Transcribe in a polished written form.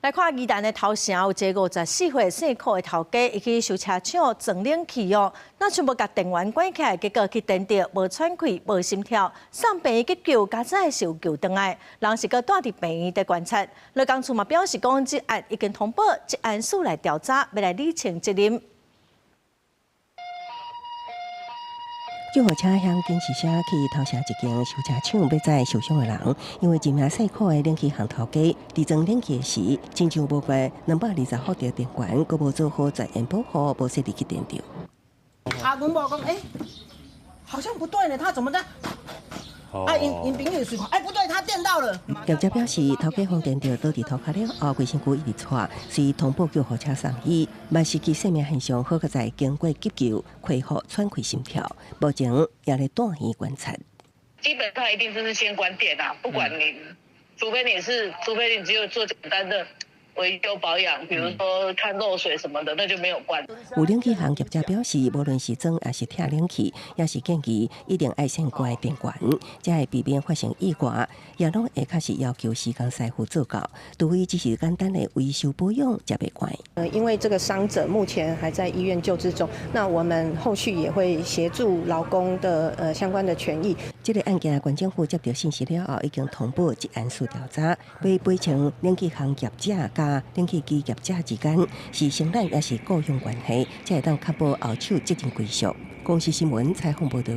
来看宜兰的头城有一个54岁姓柯的头家，伊去修车厂装冷气哦，那全部甲电源关起来，结果去电着无喘气、无心跳，送病院急救，加在是有救回来，人是搁带伫病院在观察。罗江厝嘛表示讲，这案已经通报这案署来调查，要来厘清责任。 救护车向警示车去投射一间修车厂，要载受伤的人，因为一名细苦的冷气行头家，伫装冷气时，亲像无怪220伏的电源，阁无做好在延保护，无设立去电着。文博讲，好像不对呢，他怎么的？因朋友是看，不对，他电到了。业者表示，头家放电着倒伫涂骹了后，卫生局一直带，是通报救护车送医，万失去生命现象，好在在经过急救，恢复喘气心跳，目前也在住院观察。基本上一定就是先关电啊，不管你，除非你只有做简单的维修保养，比如说看漏水什么的，那就没有关。有冷气行业者表示，无论是装还是拆冷气，也是建议一定爱先关电源，才会避免发生意外。也拢会确实要求施工师傅做到，除非只是简单的维修保养，才袂关。因为这个伤者目前还在医院救治中，那我们后续也会协助劳工的相关的权益。这个案件，县政府接到信息了后，已经通报这案署调查，为赔偿冷气行业者甲冷气机业者之间是承揽也是雇佣关系，才会当确保后手责任归属。公司新闻采访报道。